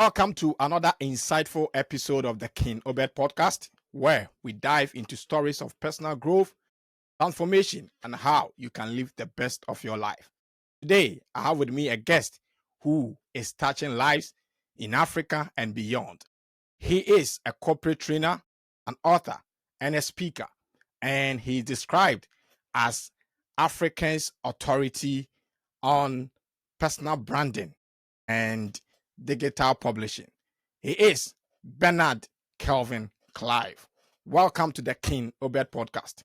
Welcome to another insightful episode of the King OBED Podcast, where we dive into stories of personal growth, transformation, and how you can live the best of your life. Today, I have with me a guest who is touching lives in Africa and beyond. He is a corporate trainer, an author, and a speaker, and he is described as Africa's authority on personal branding and digital publishing. He is Bernard Kelvin Clive. Welcome to the King OBED Podcast.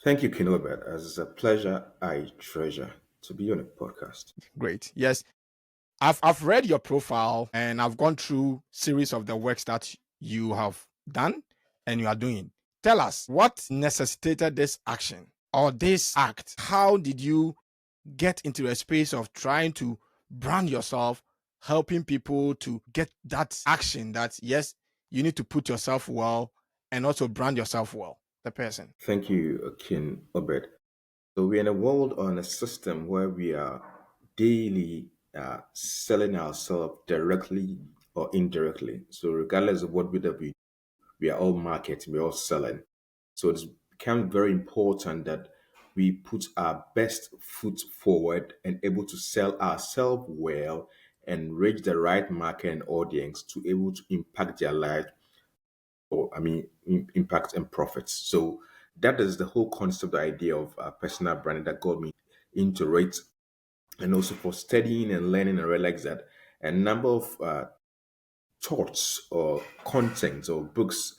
Thank you, King OBED. It's a pleasure I treasure to be on a podcast. Great. Yes. I've read your profile and I've gone through series of the works that you have done and you are doing. Tell us what necessitated this action or this act. How did you get into a space of trying to brand yourself, helping people to get that action that, yes, you need to put yourself well and also brand yourself well, the person? Thank you, King OBED. So we're in a world or in a system where we are daily selling ourselves directly or indirectly. So regardless of what we do, we are all marketing, we're all selling. So it's become very important that we put our best foot forward and able to sell ourselves well and reach the right market and audience to able to impact their life impact and profits. So that is the whole concept, the idea of personal branding that got me into it. And also for studying and learning, I realized that a number of thoughts or content or books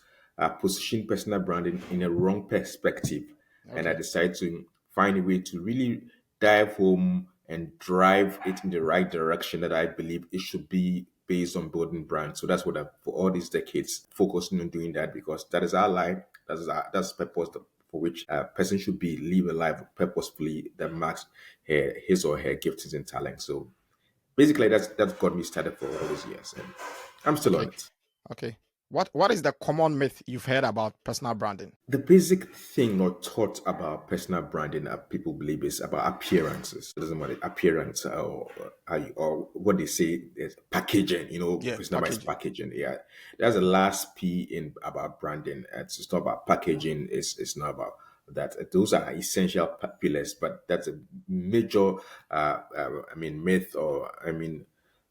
position personal branding in a wrong perspective. Okay. And I decided to find a way to really dive home and drive it in the right direction that I believe it should be based on building brands. So that's what I've, for all these decades, focusing on doing that because that is our life. That's the purpose for which a person should be live a life purposefully that matches his or her giftings and talents. So basically, that's got me started for all these years, and I'm still on it. Okay. What is the common myth you've heard about personal branding? The basic thing or thought about personal branding that people believe is about appearances. It doesn't matter appearance or what they say is packaging. Personal branding is packaging. Yeah, that's the last P in about branding. It's not about packaging. It's not about that. Those are essential pillars, but that's a major myth or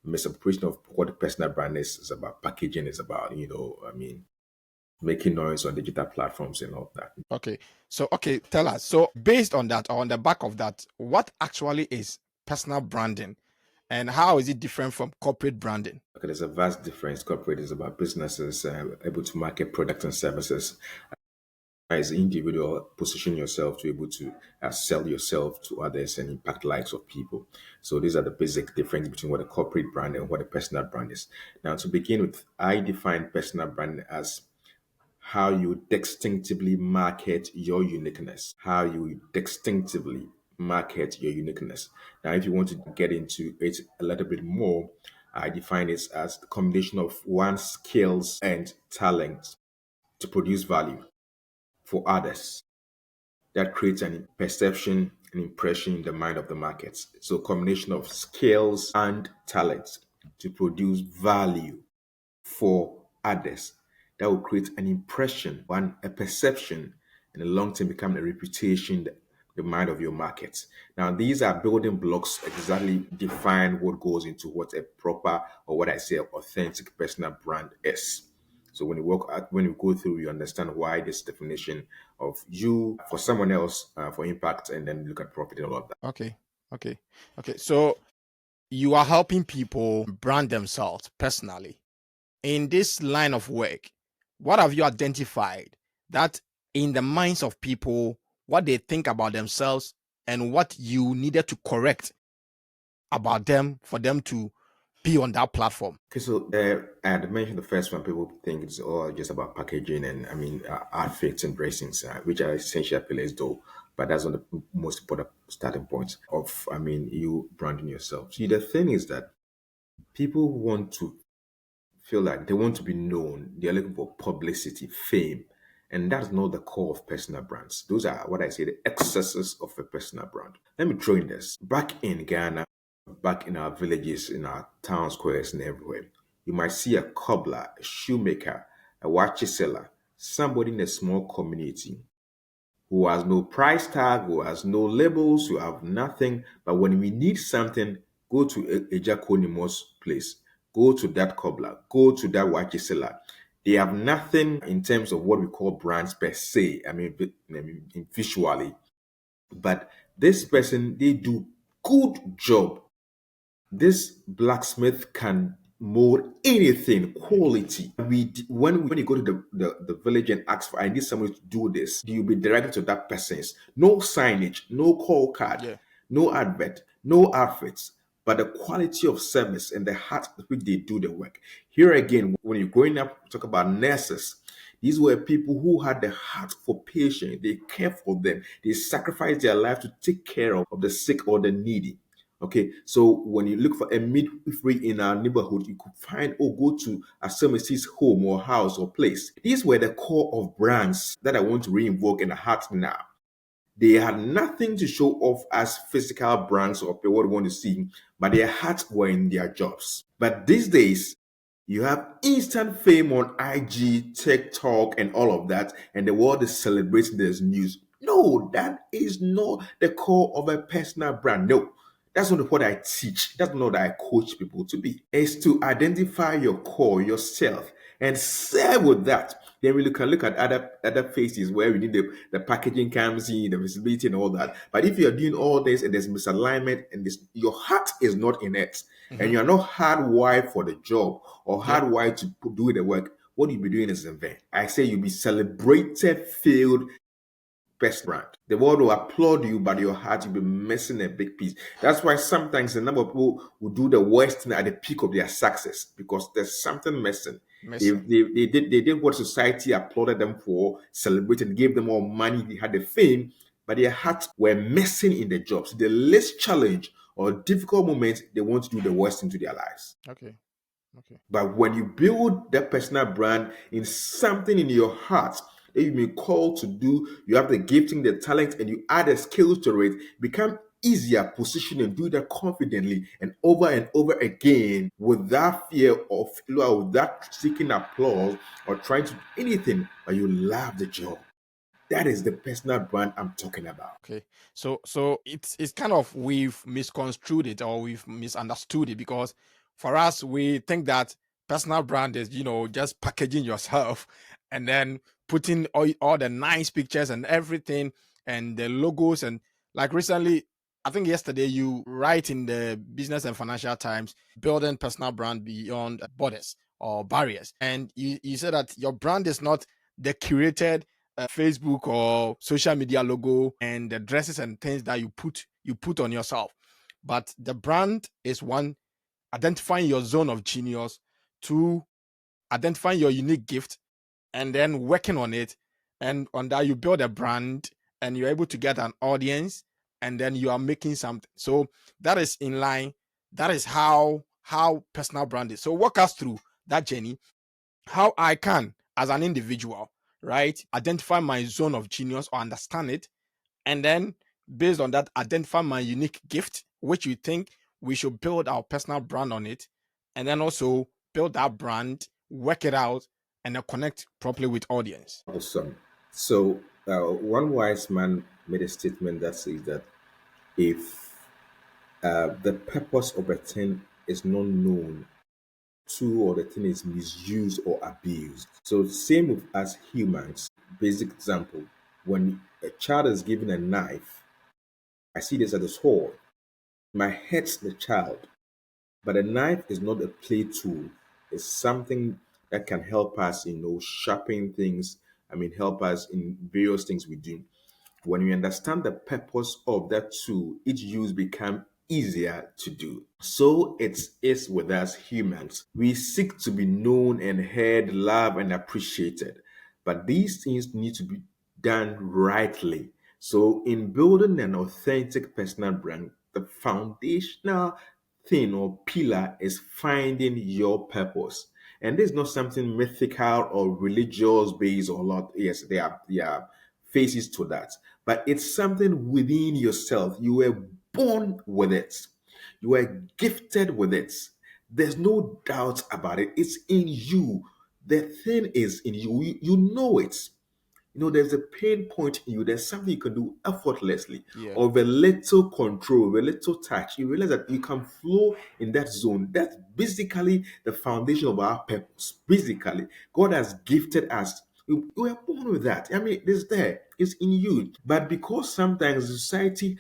misappropriation of what the personal brand is about. Packaging is about making noise on digital platforms and all that. Okay. So, tell us. So, based on that, or on the back of that, what actually is personal branding and how is it different from corporate branding? Okay, there's a vast difference. Corporate is about businesses able to market products and services. As an individual, position yourself to be able to sell yourself to others and impact lives of people. So these are the basic difference between what a corporate brand and what a personal brand is. Now, to begin with, I define personal brand as how you distinctively market your uniqueness. How you distinctively market your uniqueness. Now, if you want to get into it a little bit more, I define it as the combination of one's skills and talents to produce value for others. That creates an perception, an impression in the mind of the markets. So, combination of skills and talents to produce value for others. That will create an impression, a perception, and in the long term become a reputation, the mind of your market. Now, these are building blocks exactly define what goes into what a proper or what I say authentic personal brand is. So when you go through, you understand why this definition of you for someone else for impact, and then look at profit and all of that. Okay. So you are helping people brand themselves personally. In this line of work, what have you identified that in the minds of people, what they think about themselves and what you needed to correct about them for them to be on that platform? Okay, so I had mentioned the first one. People think it's all just about packaging and outfits and dressings, which are essential pillars, though. But that's not the most important starting point of you branding yourself. See, the thing is that people want to feel like they want to be known. They're looking for publicity, fame, and that's not the core of personal brands. Those are what I say the excesses of a personal brand. Let me throw in this. Back in Ghana, back in our villages, in our town squares, and everywhere, You might see a cobbler, a shoemaker, a watch seller, somebody in a small community who has no price tag, who has no labels, who have nothing. But when we need something, go to Ejakonimo's place, go to that cobbler, go to that watch seller. They have nothing in terms of what we call brands per se. Visually, but this person, they do good job. This blacksmith can mold anything quality. When you go to the village and ask for, I need somebody to do this, you'll be directed to that person's. No signage, no call card, Yeah. no advert, no outfits, but the quality of service and the heart with which they do the work. Here again, when you're growing up, talk about nurses. These were people who had the heart for patients. They care for them. They sacrifice their life to take care of the sick or the needy. Okay, so when you look for a midwifery in our neighborhood, you could find or go to a Asomesi's home or house or place. These were the core of brands that I want to reinvoke in the heart now. They had nothing to show off as physical brands or people would want to see, but their hearts were in their jobs. But these days, you have instant fame on IG, TikTok, and all of that, and the world is celebrating this news. No, that is not the core of a personal brand. No, that's not what I teach. That's not what I coach people to be. It's to identify your core, yourself, and serve with that. Then we can look at other phases where we need the packaging comes in, the visibility and all that. But if you're doing all this and there's misalignment and your heart is not in it, and you're not hardwired for the job or hardwired to do the work, what you'll be doing is in vain. I say you'll be celebrated, failed, best brand. The world will applaud you, but your heart will be missing a big piece. That's why sometimes a number of people will do the worst thing at the peak of their success because there's something missing. They did what society applauded them for, celebrated, gave them all money, they had the fame, but their hearts were missing in the jobs. The least challenge or difficult moments, they want to do the worst into their lives. Okay. Okay. But when you build that personal brand in something in your heart that you've been called to do, you have the gifting, the talent, and you add the skills to it, become easier position and do that confidently and over again without fear of failure, without seeking applause or trying to do anything, but you love the job. That is the personal brand I'm talking about. Okay. So it's kind of we've misconstrued it or we've misunderstood it because for us we think that personal brand is, just packaging yourself and then putting all the nice pictures and everything and the logos and like recently I think yesterday you write in the Business and Financial Times building personal brand beyond borders or barriers. And you said that your brand is not the curated Facebook or social media logo and the dresses and things that you put on yourself. But the brand is one, identifying your zone of genius, two, identifying your unique gift, and then working on it. And on that, you build a brand and you're able to get an audience, and then you are making something. So that is in line. That is how personal brand is. So walk us through that journey, how I can, as an individual, right, identify my zone of genius or understand it, and then based on that, identify my unique gift, which you think we should build our personal brand on it, and then also build that brand, work it out, and then connect properly with audience. Awesome. So, one wise man made a statement that says that if the purpose of a thing is not known, two or the thing is misused or abused. So same with us humans. Basic example, when a child is given a knife, I see this as a sword. Might hurt the child, but a knife is not a play tool. It's something that can help us, sharpen things. Help us in various things we do. When we understand the purpose of that tool, its use become easier to do. So it is with us humans. We seek to be known and heard, loved, and appreciated. But these things need to be done rightly. So in building an authentic personal brand, the foundational thing or pillar is finding your purpose. And this is not something mythical or religious based or not. Yes, there are phases to that. But it's something within yourself. You were born with it. You were gifted with it. There's no doubt about it. It's in you. The thing is in you. You know it. There's a pain point in you. There's something you can do effortlessly, Yeah. or with a little control, with a little touch. You realize that you can flow in that zone. That's basically the foundation of our purpose. Basically, God has gifted us. We are born with that. I mean, it's there. It's in you. But because sometimes society,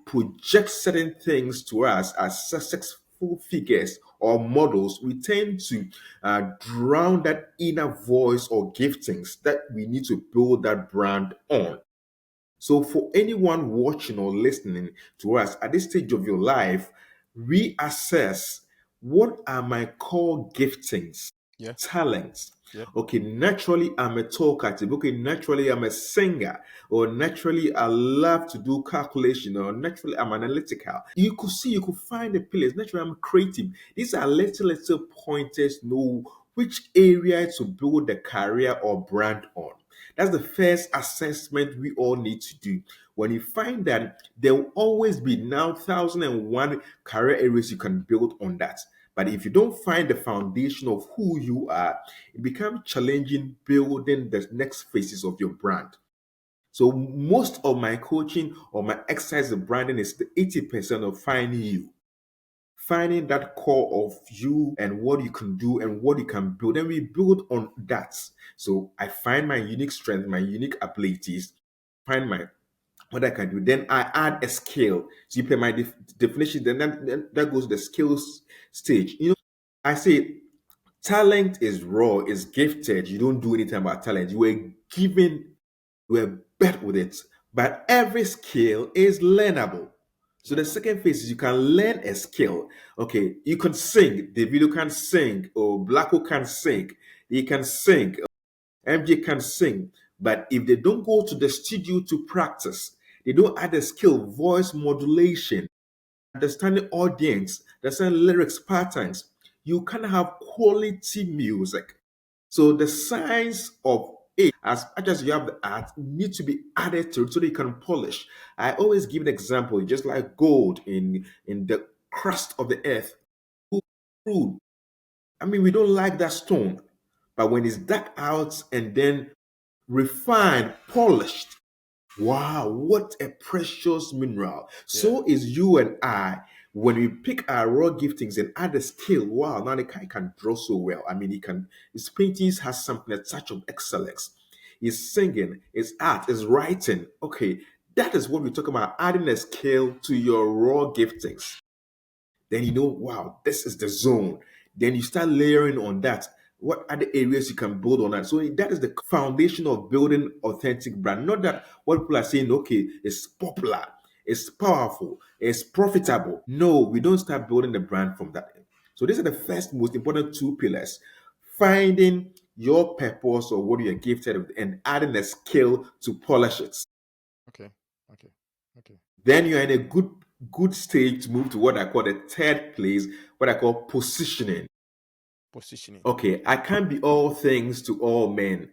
projects certain things to us as successful figures or models, we tend to drown that inner voice or giftings that we need to build that brand on. So, for anyone watching or listening to us at this stage of your life, reassess, what are my core giftings, Yeah. talents? Yeah. Okay, naturally I'm a talkative. Okay, naturally I'm a singer, or naturally I love to do calculation, or naturally I'm analytical. You could find a place. Naturally I'm creative. These are little pointers. Know which area to build the career or brand on. That's the first assessment we all need to do. When you find that, there will always be now 1001 career areas you can build on that. But if you don't find the foundation of who you are, it becomes challenging building the next phases of your brand. So most of my coaching or my exercise of branding is the 80% of finding you, finding that core of you and what you can do and what you can build. And we build on that. So I find my unique strength, my unique abilities, find my what I can do. Then I add a skill. So you play my definition, then that goes to the skills stage. I say talent is raw, is gifted. You don't do anything about talent. You were given, you were bet with it. But every skill is learnable. So Yeah. the second phase is you can learn a skill. Okay, you can sing. Davido can sing, or Blacko can sing. He can sing. MJ can sing. But if they don't go to the studio to practice, they don't add a skill, voice modulation, understanding audience, understanding lyrics patterns, you can have quality music. So the science of it, as much as you have the art, need to be added to it so that you can polish. I always give an example, just like gold in the crust of the earth. Crude. I mean, we don't like that stone, but when it's dug out and then refined, polished, wow, what a precious mineral. Yeah. So is you and I. When we pick our raw giftings and add a skill, wow, now the guy can draw so well. I mean, his paintings has something, a touch of excellence. His singing, his art, his writing. Okay, that is what we talk about, adding a skill to your raw giftings. Then wow, this is the zone. Then you start layering on that. What other areas you can build on that? So that is the foundation of building authentic brand. Not that what people are saying, okay, it's popular, it's powerful, it's profitable. No, we don't start building the brand from that. So these are the first most important two pillars. Finding your purpose or what you're gifted with and adding a skill to polish it. Okay. Okay. Okay. Then you're in a good stage to move to what I call the third place, what I call positioning. Positioning. Okay, I can't be all things to all men.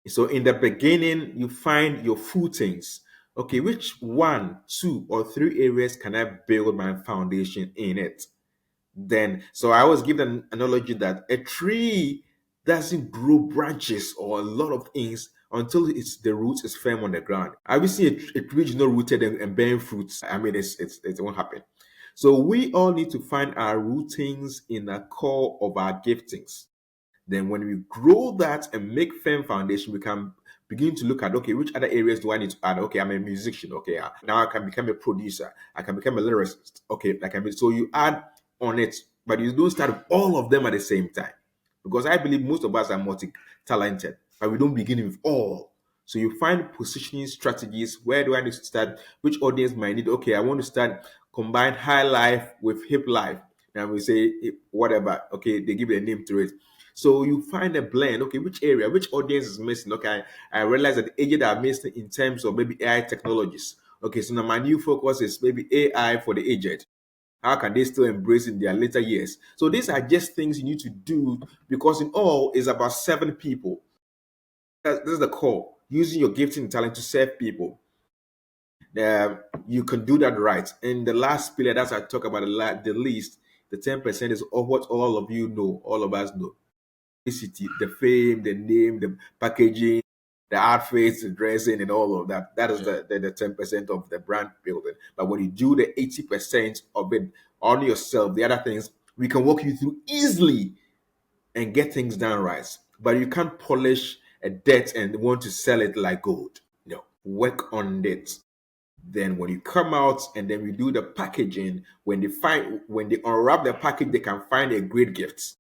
So in the beginning, you find your footings. Okay, which one, two, or three areas can I build my foundation in it? Then, so I always give an analogy that a tree doesn't grow branches or a lot of things until the roots is firm on the ground. I will see a tree is not rooted and bearing fruits. I mean, it won't happen. So we all need to find our rootings in the core of our giftings. Then when we grow that and make firm foundation, we can begin to look at, okay, which other areas do I need to add? Okay, I'm a musician. Okay, now I can become a producer. I can become a lyricist. Okay, so you add on it, but you don't start with all of them at the same time. Because I believe most of us are multi-talented, but we don't begin with all. So you find positioning strategies. Where do I need to start? Which audience might need? Okay, I want to start combine high life with hip life. Now we say whatever. Okay, they give a name to it. So you find a blend. Okay, which area, which audience is missing? Okay, I realize that the aged are missing in terms of maybe AI technologies. Okay, so now my new focus is maybe AI for the aged. How can they still embrace in their later years? So these are just things you need to do because in all is about serving people. This is the core. Using your gifting and talent to serve people. You can do that right. And the last pillar that I talk about the least The 10% is all what all of you know, all of us know. The fame, the name, the packaging, the outfits, the dressing, and all of that. That is Yeah. the 10% of the brand building. But when you do the 80% of it on yourself, the other things we can walk you through easily and get things done right. But you can't polish a dirt and want to sell it like gold. No, work on it. Then when you come out and then we do the packaging, when they unwrap the package, they can find a great gift.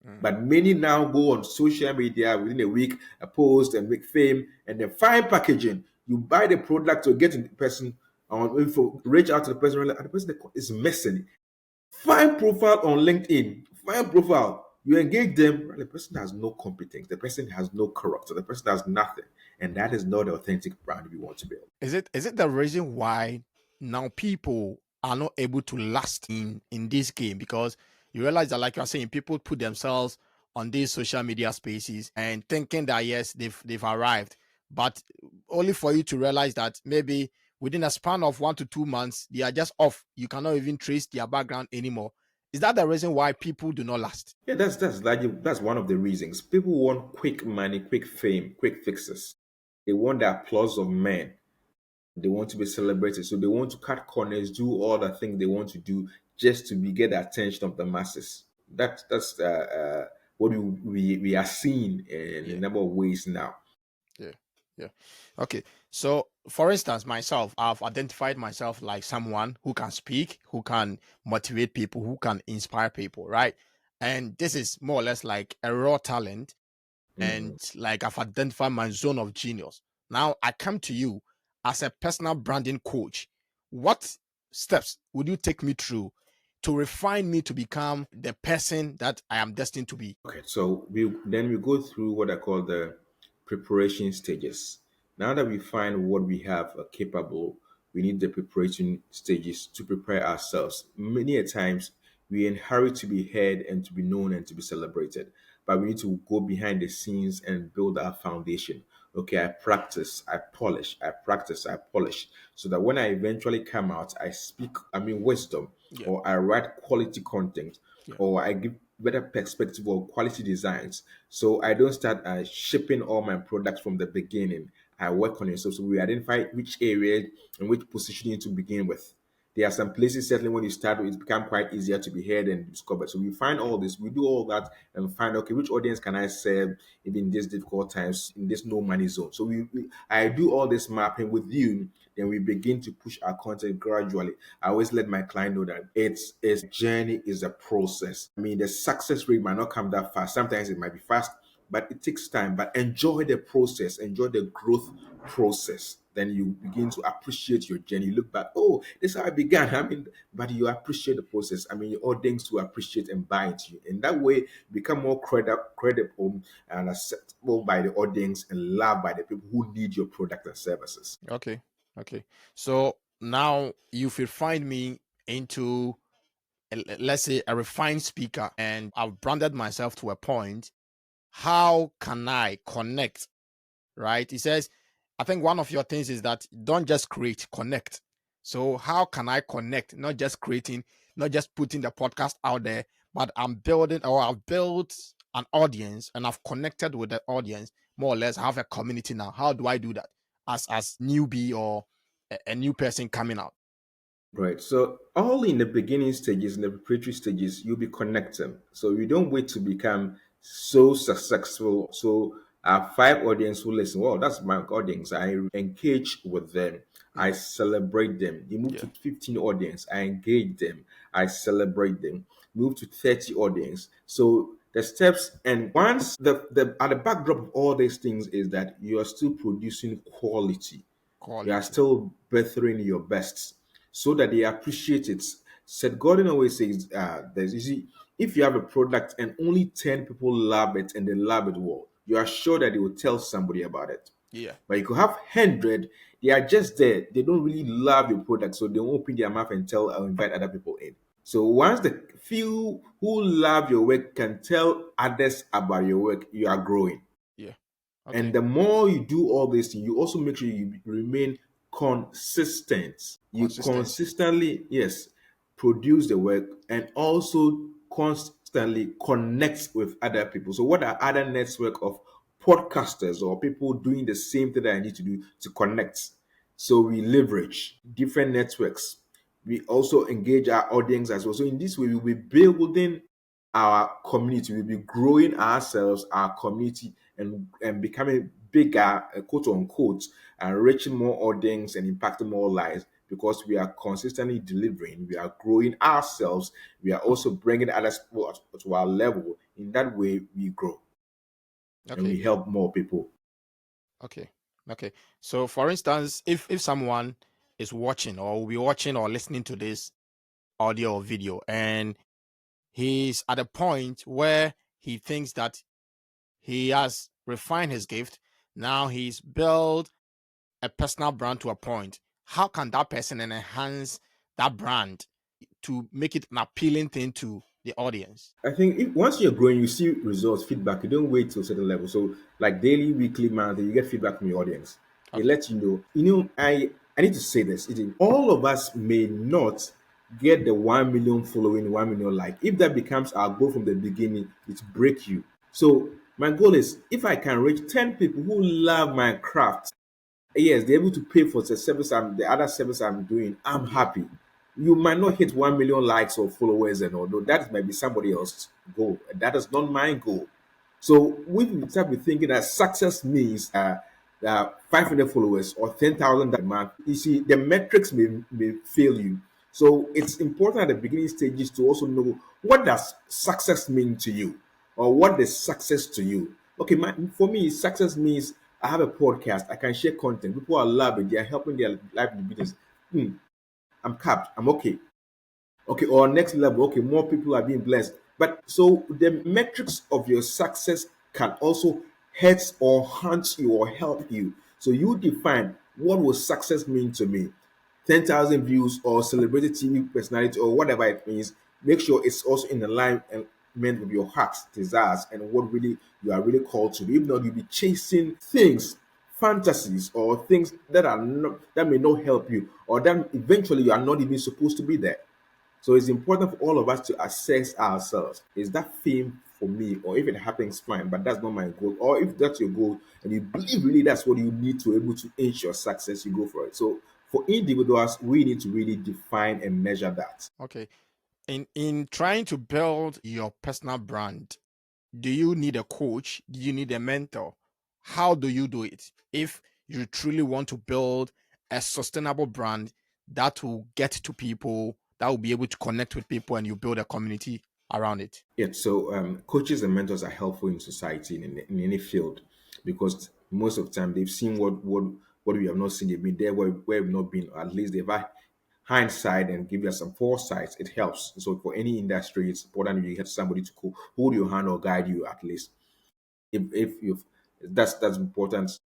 Mm. But many now go on social media within a week, a post and make fame, and then find packaging. You buy the product or get in the person on info, reach out to the person, and the person is missing. Find profile on LinkedIn. Find profile. You engage them. The person has no competence. The person has no character. The person has nothing, and that is not the authentic brand we want to build. Is it the reason why now people are not able to last in this game? Because you realize that, like you're saying, people put themselves on these social media spaces and thinking that yes, they've arrived, but only for you to realize that maybe within a span of 1 to 2 months they are just off. You cannot even trace their background anymore. Is that the reason why people do not last? Yeah, that's one of the reasons. People want quick money, quick fame, quick fixes. They want the applause of men. They want to be celebrated, so they want to cut corners, do all the things they want to do just to get the attention of the masses. That's what we are seeing in a Yeah. number of ways now. Yeah. Yeah. Okay. So, for instance, myself, I've identified myself like someone who can speak, who can motivate people, who can inspire people, right? And this is more or less like a raw talent. Mhm. And like I've identified my zone of genius. Now I come to you as a personal branding coach. What steps would you take me through to refine me to become the person that I am destined to be? Okay, so we go through what I call the preparation stages. Now that we find what we have capable, we need the preparation stages to prepare ourselves. Many a times we in hurry to be heard and to be known and to be celebrated, but we need to go behind the scenes and build our foundation. Okay, I practice, I polish, I practice, I polish, so that when I eventually come out, I speak, I mean, wisdom, Yeah. or I write quality content, Yeah. or I give better perspective or quality designs. So I don't start shipping all my products from the beginning. I work on it. So we identify which area and which positioning to begin with. There are some places certainly when you start, it's become quite easier to be heard and discovered. So we find all this, we do all that and find okay, which audience can I serve even in these difficult times in this no money zone. So I do all this mapping with you, then we begin to push our content gradually. I always let my client know that it's journey is a process. I mean, the success rate might not come that fast. Sometimes it might be fast, but it takes time. But enjoy the process, enjoy the growth process. Then you begin to appreciate your journey. You look back, oh, this is how I began. I mean, but you appreciate the process. I mean, your audience to appreciate and buy into you. And that way, you become more credible and acceptable by the audience and loved by the people who need your product and services. Okay. Okay. So now you've refined me into, let's say, a refined speaker, and I've branded myself to a point. How can I connect? Right? He says, I think one of your things is that don't just create, connect. So how can I connect? Not just creating, not just putting the podcast out there, but I'm building, or I've built an audience and I've connected with the audience more or less. I have a community now. How do I do that as newbie or a new person coming out? Right. So all in the beginning stages, in the preparatory stages, you'll be connecting. So you don't wait to become so successful. So five audience who listen. Well, that's my audience. I engage with them. I Mm, celebrate them. You move yeah. to 15 audience. I engage them. I celebrate them. Move to 30 audience. So the steps, and once the at the backdrop of all these things is that you are still producing quality, you are Quality. still bettering your best so that they appreciate it. Seth Godin always says, there's you see, if you have a product and only 10 people love it and they love it well, you are sure that they will tell somebody about it. Yeah. But you could have 100, they are just there. They don't really love your product, so they won't open their mouth and tell or invite other people in. So once the few who love your work can tell others about your work, you are growing. Yeah. And Okay. the more you do all this, you also make sure you remain consistent. You Consistency. consistently, yes, produce the work, and also constantly connect with other people. So, what are other network of podcasters or people doing the same thing that I need to do to connect? So, we leverage different networks. We also engage our audience as well. So, in this way, we'll be building our community, we'll be growing ourselves, our community, and becoming bigger, quote unquote, and reaching more audience and impacting more lives because we are consistently delivering, we are growing ourselves, we are also bringing others to our level. In that way, we grow and Okay. we help more people. Okay. Okay. So for instance, if someone is watching or will be watching or listening to this audio or video and he's at a point where he thinks that he has refined his gift, now he's built a personal brand to a point. How can that person enhance that brand to make it an appealing thing to the audience? I think once you're growing, you see results, feedback. You don't wait till a certain level. So, like daily, weekly, monthly, you get feedback from your audience. It Okay. lets you know. I need to say this. All of us may not get the 1 million following, 1 million like. If that becomes our goal from the beginning, it break you. So my goal is if I can reach 10 people who love my craft, yes, they're able to pay for the other service I'm doing, I'm Yeah. happy. You might not hit 1 million likes or followers, and although that might be somebody else's goal, that is not my goal. So we start with thinking that success means 500 followers or 10,000 a month. You see, the metrics may fail you. So it's important at the beginning stages to also know what does success mean to you, or what is success to you. Okay, for me, success means I have a podcast. I can share content. People are loving. They are helping their life in the business. I'm capped. I'm okay. Okay, or next level. Okay, more people are being blessed. But so the metrics of your success can also hurt or hunt you or help you. So you define what will success mean to me. 10,000 views or celebrity TV personality or whatever it means. Make sure it's also in alignment with your heart's desires and what really you are really called to do. If not, you'll be chasing things, fantasies, or things that are not that may not help you, or that eventually you are not even supposed to be there. So it's important for all of us to assess ourselves. Is that fame for me? Or if it happens, fine, but that's not my goal. Or if that's your goal and you believe really that's what you need to able to inch your success, you go for it. So for individuals, we need to really define and measure that. Okay. In trying to build your personal brand, do you need a coach? Do you need a mentor? How do you do it? If you truly want to build a sustainable brand that will get to people, that will be able to connect with people, and you build a community around it. Yeah, so coaches and mentors are helpful in society in any field because most of the time they've seen what we have not seen. They've been there where we've not been, or at least they've had hindsight and give us some foresight. It helps. So for any industry, it's important you have somebody to hold your hand or guide you at least. If you've that's important.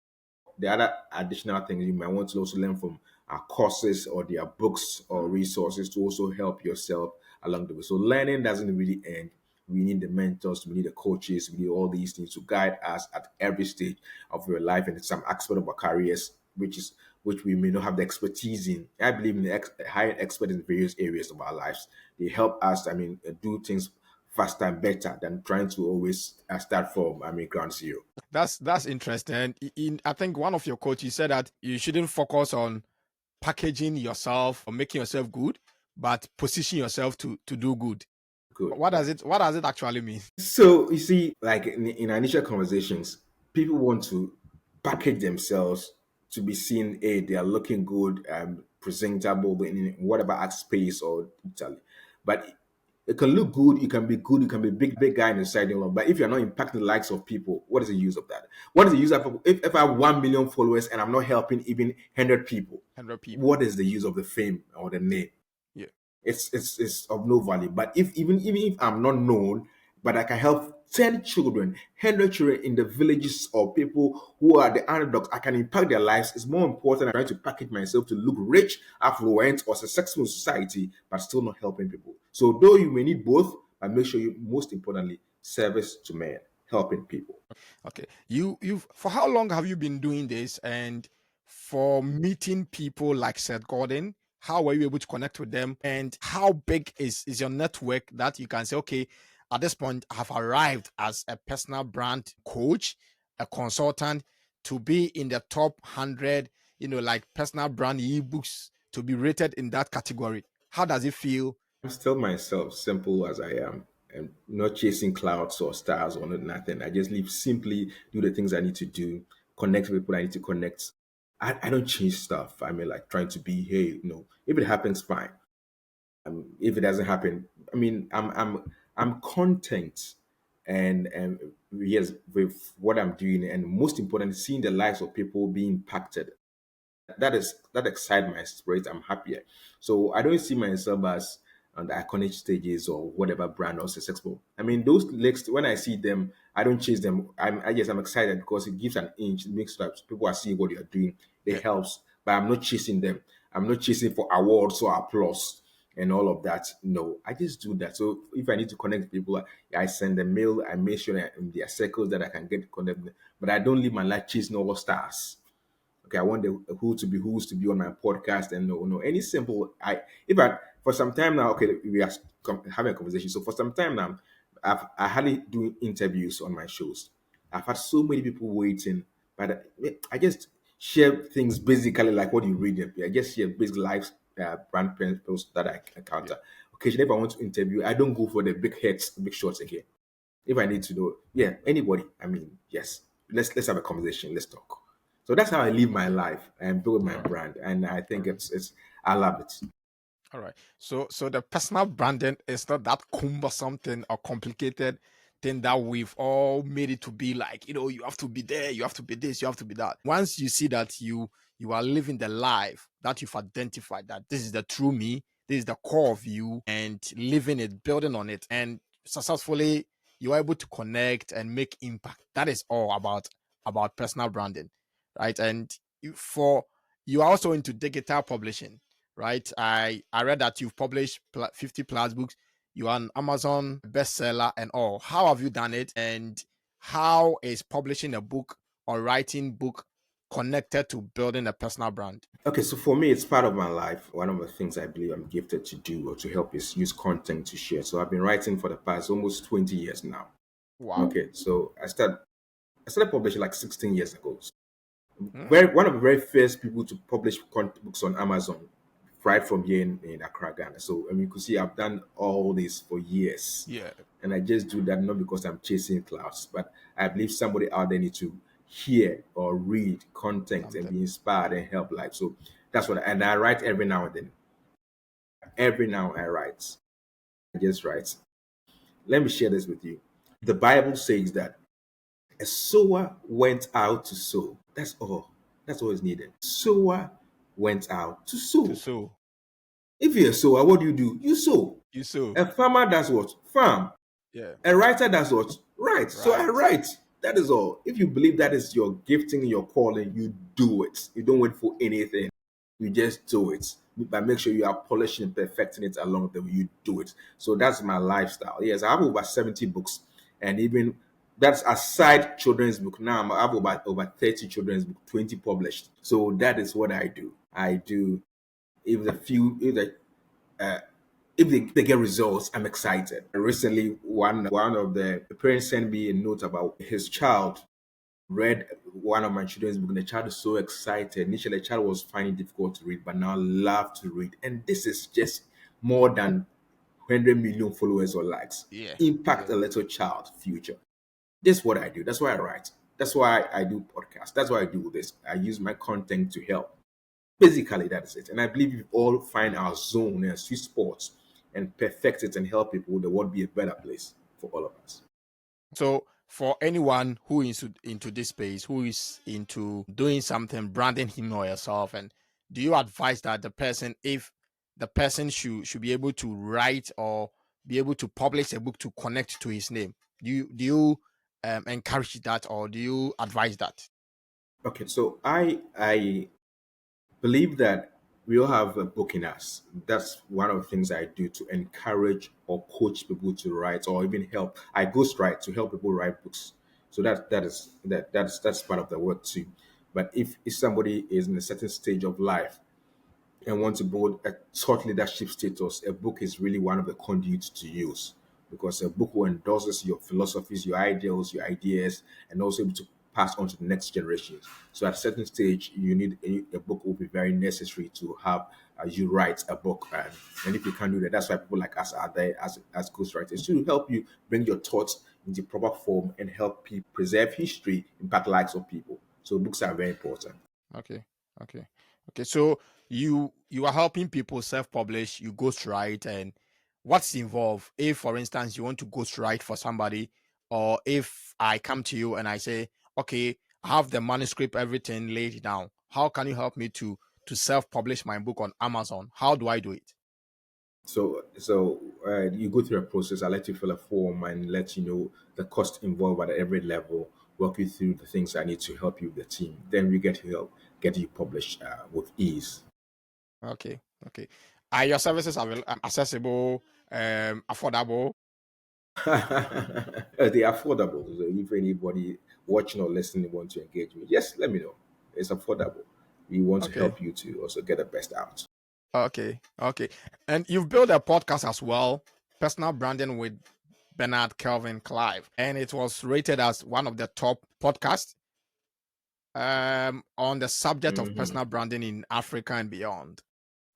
The other additional things you might want to also learn from our courses or their books or resources to also help yourself along the way. So learning doesn't really end. We need the mentors, we need the coaches, we need all these things to guide us at every stage of your life and some aspect of our careers, which we may not have the expertise in. I believe in hiring experts in various areas of our lives. They help us, do things faster and better than trying to always start from ground zero. That's interesting. And I think one of your coaches said that you shouldn't focus on packaging yourself or making yourself good, but position yourself to do good. Good. What does it actually mean? So you see, like in our initial conversations, people want to package themselves to be seen. Hey, they are looking good, presentable in whatever act space or Italy. But it can look good. You can be good. You can be big guy in the side. But if you're not impacting the likes of people, what is the use of that? What is the use of if I have 1 million followers and I'm not helping even 100 people? 100 people. What is the use of the fame or the name? Yeah. It's of no value. But if even if I'm not known, but I can help 10 children, 100 children in the villages or people who are the underdogs, I can impact their lives. It's more important than trying to package myself to look rich, affluent, or successful in society, but still not helping people. So though you may need both, but make sure you most importantly service to men, helping people. Okay. You've for how long have you been doing this? And for meeting people like Seth Godin, How were you able to connect with them? And how big is your network that you can say, okay, at this point, I have arrived as a personal brand coach, a consultant, to be in the top 100, like personal brand ebooks, to be rated in that category. How does it feel? I'm still myself, simple as I am, and not chasing clouds or stars or nothing. I just live simply, do the things I need to do, connect with people I need to connect. I don't change stuff. I mean, like trying to be, hey, if it happens, fine. If it doesn't happen, I mean, I'm content, and yes, with what I'm doing, and most importantly, seeing the lives of people being impacted. That excites my spirit. I'm happier. So I don't see myself as on the iconic stages or whatever brand or successful. I mean, those legs, when I see them, I don't chase them. I'm excited because it gives an inch. It makes that people are seeing what you're doing. It Yeah. helps, but I'm not chasing them. I'm not chasing for awards or applause and all of that. No, I just do that. So if I need to connect with people, I send a mail. I make sure that in their circles that I can get connected. But I don't live my life chasing all stars. Okay, I want the who's to be on my podcast, and no any simple. If I for some time now, okay, we are having a conversation. So for some time now, I hardly do interviews on my shows. I've had so many people waiting, but I just share things basically like what you read. I just share basic life brand principles that I Yeah. encounter. Occasionally, if I want to interview, I don't go for the big heads, big shots again. If I need to know, yeah, anybody. I mean, yes, let's have a conversation. Let's talk. So that's how I live my life and build my All right. brand, and I All think right. it's I love it. All right. So the personal branding is not that cumbersome thing or complicated thing that we've all made it to be like, you have to be there, you have to be this, you have to be that. Once you see that you are living the life that you've identified, that this is the true me, this is the core of you, and living it, building on it, and successfully you're able to connect and make impact. That is all about personal branding, right? And you are also into digital publishing, right? I read that you've published 50 plus books. You are an Amazon bestseller and all. How have you done it? And how is publishing a book or writing book connected to building a personal brand? Okay, so for me, it's part of my life. One of the things I believe I'm gifted to do or to help is use content to share. So I've been writing for the past almost 20 years now. Wow. Okay, so I started publishing like 16 years ago. Mm, One of the very first people to publish books on Amazon, right from here in Accra, Ghana. So you could see I've done all this for years, yeah, and I just do that not because I'm chasing clouds, but I believe somebody out there need to hear or read content and something. be inspired and help life. So that's and I write every now and then. Every now I write. I just write. Let me share this with you. The Bible says that a sower went out to sow. That's all. That's all is needed. Sower went out to To sow. sow. If you're a sower, what do? You sow. You sow. A farmer does what? Farm. Yeah. A writer does what? Write. So I Right. write. That is all. If you believe that is your gifting, your calling, you do it. You don't wait for anything. You just do it. But make sure you are polishing and perfecting it along the way you do it. So that's my lifestyle. Yes, I have over 70 books. And even that's aside children's book. Now I have over 30 children's book, 20 published. So that is what I do. I do if the few if the if they get results, I'm excited. Recently, one of the parents sent me a note about his child read one of my children's book, and the child is so excited. Initially, the child was finding it difficult to read, but now love to read. And this is just more than 100 million followers or likes. Yeah. Impact Yeah. a little child future. This is what I do. That's why I write. That's why I do podcasts. That's why I do this. I use my content to help. Basically, that's it. And I believe we all find our zone and sweet spots and perfect it and help people, the world be a better place for all of us. So for anyone who is into this space, who is into doing something, branding him or herself, and do you advise that the person, if the person should be able to write or be able to publish a book to connect to his name? Do you encourage that, or do you advise that? Okay, so I believe that we all have a book in us. That's one of the things I do to encourage or coach people to write or even help. I ghostwrite to help people write books. So that's part of the work too. But if somebody is in a certain stage of life and want to build a thought leadership status, a book is really one of the conduits to use, because a book will endorses your philosophies, your ideals, your ideas, and also able to pass on to the next generation. So at a certain stage, you need a book will be very necessary to have you write a book. And if you can't do that, that's why people like us are there as ghostwriters to help you bring your thoughts into proper form and help people preserve history, impact lives of people. So books are very important. Okay. Okay. Okay. So you are helping people self-publish, you ghostwrite, and what's involved? If, for instance, you want to ghostwrite for somebody, or if I come to you and I say, okay, I have the manuscript, everything laid down. How can you help me to self-publish my book on Amazon? How do I do it? So you go through a process. I let you fill a form and let you know the cost involved at every level. Walk you through the things I need to help you with the team. Then we get to help get you published with ease. Okay. Okay. Are your services accessible, affordable? They're affordable. So if anybody watching or listening want to engage me, yes, let me know. It's affordable. We want to Okay. help you to also get the best out. Okay. Okay. And you've built a podcast as well, personal branding with Bernard Kelvin Clive, and it was rated as one of the top podcasts on the subject of Mhm. personal branding in Africa and beyond,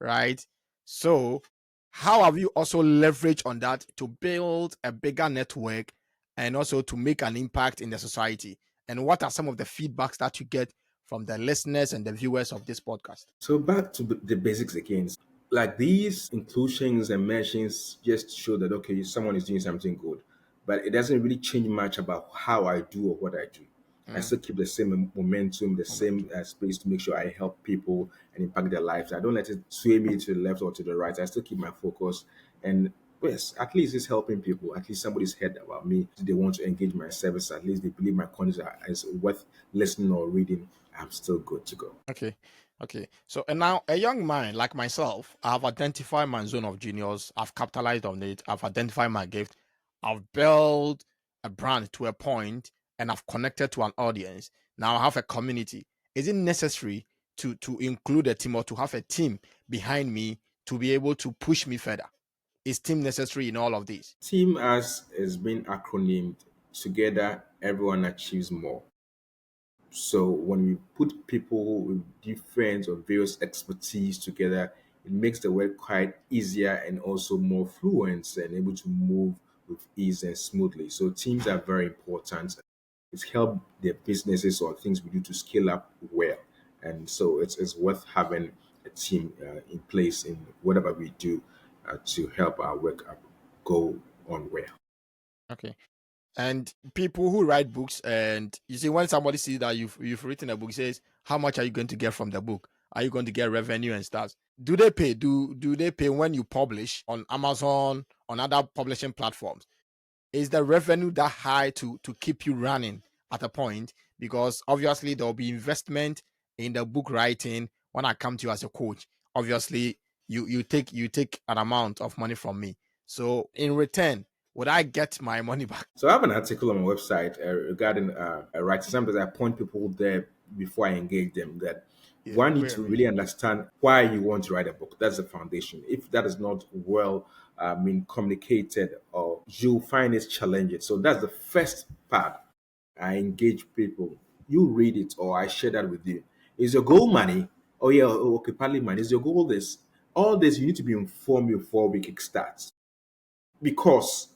right? So, how have you also leveraged on that to build a bigger network and also to make an impact in the society? And what are some of the feedbacks that you get from the listeners and the viewers of this podcast? So back to the basics again. Like these inclusions and mentions just show that okay, someone is doing something good, but it doesn't really change much about how I do or what I do. I Mm, still keep the same momentum, the same momentum. space to make sure I help people and impact their lives. I don't let it sway me to the left or to the right. I still keep my focus, and yes, at least it's helping people. At least somebody's heard about me. They want to engage my service. At least they believe my content is worth listening or reading. I'm still good to go. Okay. Okay. So, and now a young man like myself, I've identified my zone of genius. I've capitalized on it. I've identified my gift. I've built a brand to a point and I've connected to an audience. Now I have a community. Is it necessary to include a team or to have a team behind me to be able to push me further? Is team necessary in all of this? Team as has been acronymed together, everyone achieves more. So when we put people with different or various expertise together, it makes the work quite easier and also more fluent and able to move with ease and smoothly. So teams are very important. It's helped their businesses or things we do to scale up well. And so it's worth having a team in place in whatever we do to help our work go on well. Okay. And people who write books, and you see, when somebody sees that you've written a book, says, how much are you going to get from the book? Are you going to get revenue and stuff? Do they pay? Do they pay when you publish on Amazon, on other publishing platforms? Is the revenue that high to keep you running at a point? Because obviously there will be investment in the book writing. When I come to you as a coach, obviously you take an amount of money from me. So in return, would I get my money back? So I have an article on my website regarding writing. Sometimes I point people there before I engage them that Yeah, one need wait a to minute. really understand why you want to write a book. That's the foundation. If that is not well communicated, or you'll find it challenging. So that's the first part. I engage people. You read it, or I share that with you. Is your goal money? Oh yeah, okay, partly money. Is your goal this? All this you need to be informed before we kickstart, because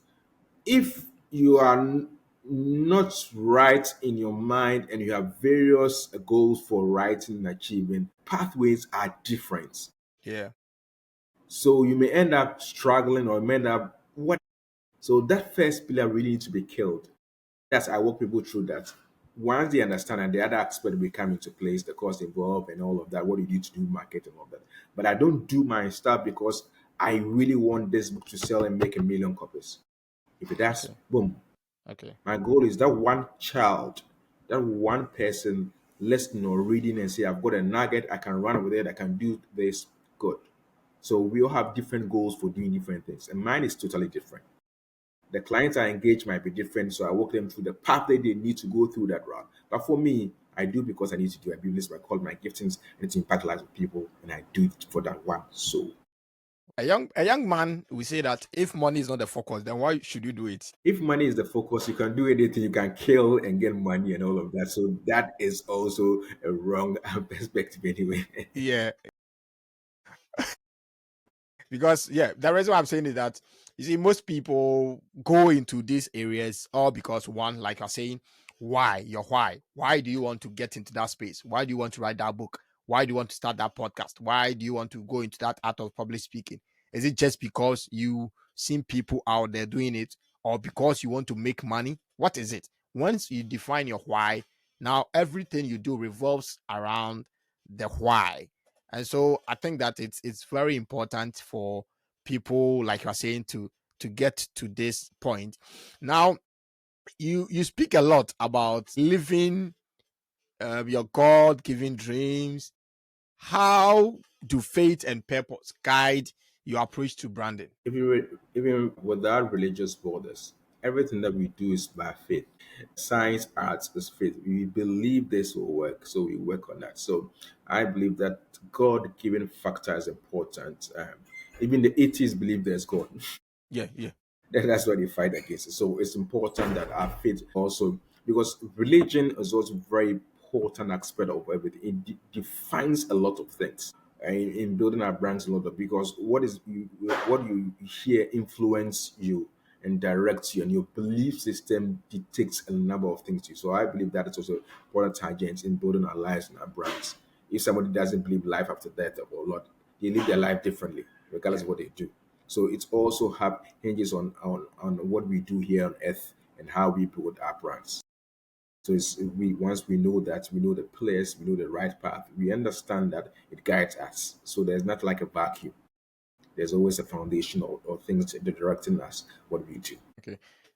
if you are not right in your mind and you have various goals for writing and achieving, pathways are different. Yeah. So you may end up struggling or you may end up what. So that first pillar really needs to be killed. That's I walk people through that. Once they understand and the other aspect will come into place, the cost involved and all of that, what you need to do, market and all that. But I don't do my stuff because I really want this book to sell and make 1 million copies. If it does, Okay. boom. Okay. My goal is that one child, that one person listening or reading and say, I've got a nugget, I can run with it, I can do this. Good. So we all have different goals for doing different things. And mine is totally different. The clients I engage might be different. So I walk them through the path that they need to go through that route. But for me, I do because I need to do. I believe this is what I call my giftings. I need to impact lives of people, and I do it for that one. So A young man will say that if money is not the focus, then why should you do it? if money is the focus, you can do anything. You can kill and get money and all of that. So that is also a wrong perspective anyway. Yeah, because the reason why I'm saying is that you see most people go into these areas all because one, like you're saying, why do you want to get into that space? Why do you want to write that book? Why do you want to start that podcast? Why do you want to go into that art of public speaking? Is it just because you seen people out there doing it, or because you want to make money? What is it? Once you define your why, now everything you do revolves around the why. And so I think that it's very important for people, like you're saying, to get to this point. Now, you speak a lot about living your God-given dreams. How do faith and purpose guide your approach to branding? Even without religious borders, everything that we do is by faith. Science, arts is faith. We believe this will work, so we work on that. So I believe that God-given factor is important. Even the atheists believe there's God. Yeah. That's why they fight against it. So it's important that our faith also, because religion is also very important aspect of everything. It defines a lot of things in building our brands a lot of, because what you hear influence you and directs you, and your belief system dictates a number of things to you. So I believe that is also important tangents in building our lives and our brands. If somebody doesn't believe life after death or not, they live their life differently, regardless Yeah. of what they do. So it also hinges on what we do here on earth and how we build our brands. So we once we know that, we know the place, we know the right path, we understand that it guides us. So there's not like a vacuum. There's always a foundation or things that are directing us what we do.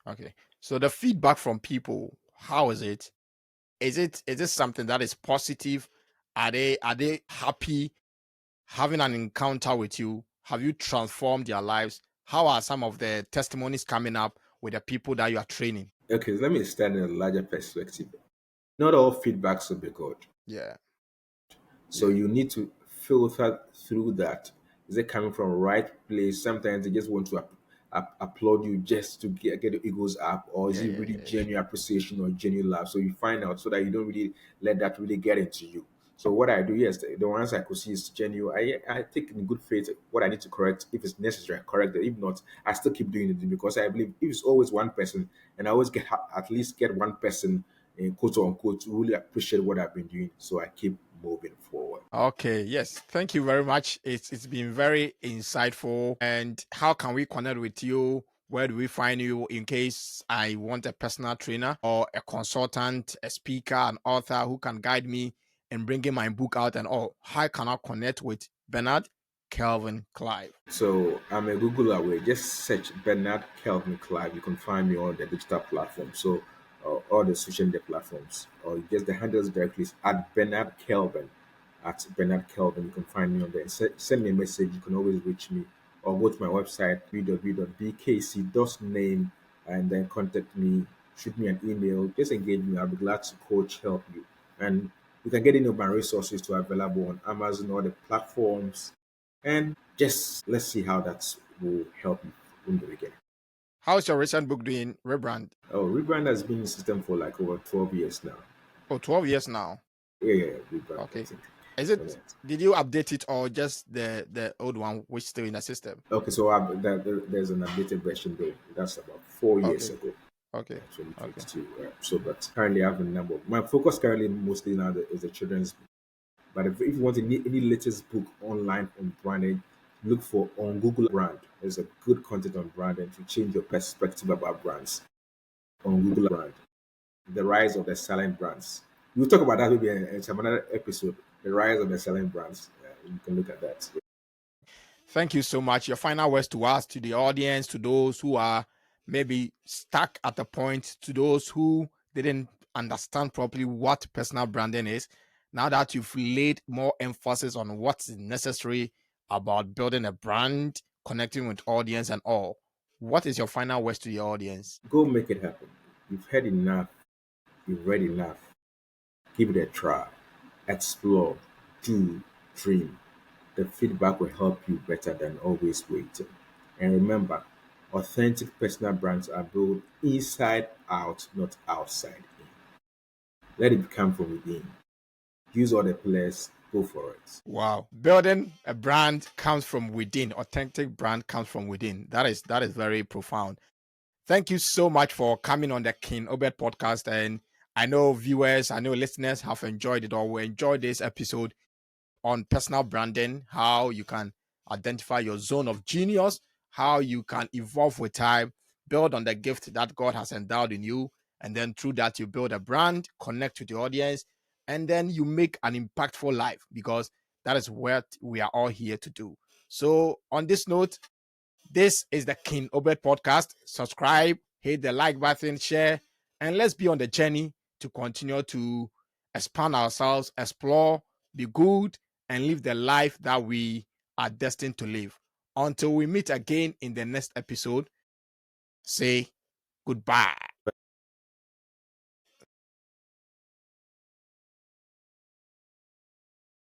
Okay. So the feedback from people, how is it? Is it something that is positive? Are they happy having an encounter with you? Have you transformed their lives? How are some of the testimonies coming up with the people that you are training? Okay, let me stand in a larger perspective. Not all feedbacks will be good. Yeah, So yeah, you need to filter through that. Is it coming from right place? Sometimes they just want to applaud you just to get the egos up, or is yeah, it yeah, really yeah. genuine appreciation or genuine love? So you find out so that you don't really let that really get into you. So what I do, yes, the ones I could see is genuine. I take in good faith what I need to correct. If it's necessary, I correct it. If not, I still keep doing it, because I believe if it's always one person, and I always get at least get one person in quote unquote to really appreciate what I've been doing. So I keep moving forward. Okay, yes. Thank you very much. It's been very insightful. And how can we connect with you? Where do we find you in case I want a personal trainer or a consultant, a speaker, an author who can guide me in bringing my book out and all? How can I connect with Bernard Kelvin Clive? So I'm a Google away. Just search Bernard Kelvin Clive. You can find me on the digital platform. So all the social media platforms, or just the handles directly is at Bernard Kelvin. At Bernard Kelvin, you can find me on there. Send me a message. You can always reach me, or go to my website www.bkc.name, and then contact me. Shoot me an email. Just engage me. I'll be glad to coach, help you, and you can get any of my resources to available on Amazon or the platforms, and just let's see how that will help you in the beginning. How's your recent book doing, Rebrand? Oh, Rebrand has been in the system for like over 12 years now. Oh, 12 years now. Yeah, Rebrand, I Okay. think. Is Oh, it, yeah. did you update it or just the old one which still in the system? Okay, so there's an updated version though. That's about 4 years Okay. ago, Okay. Okay. 2022. So, but currently I have a number. My focus currently mostly now is the children's book. But if you want any latest book online on branding, look for on Google Brand. There's a good content on branding to change your perspective about brands on Google Brand. The rise of the silent brands. We'll talk about that maybe in some another episode. The rise of the silent brands. You can look at that. Thank you so much. Your final words to us, to the audience, to those who are maybe stuck at the point, to those who didn't understand properly what personal branding is. Now that you've laid more emphasis on what's necessary about building a brand, connecting with audience and all, what is your final words to the audience? Go make it happen. You've heard enough. You've read enough. Give it a try. Explore. Do. Dream. The feedback will help you better than always waiting. And remember, authentic personal brands are built inside out, not outside in. Let it come from within. Use all the pillars, go for it. Wow. Building a brand comes from within. Authentic brand comes from within. That is very profound. Thank you so much for coming on the King OBED podcast. And I know viewers, I know listeners have enjoyed it or will enjoy this episode on personal branding, how you can identify your zone of genius, how you can evolve with time, build on the gift that God has endowed in you. And then through that, you build a brand, connect with the audience, and then you make an impactful life because that is what we are all here to do. So, on this note, this is the King OBED podcast. Subscribe, hit the like button, share, and let's be on the journey to continue to expand ourselves, explore, be good, and live the life that we are destined to live. Until we meet again in the next episode, say goodbye.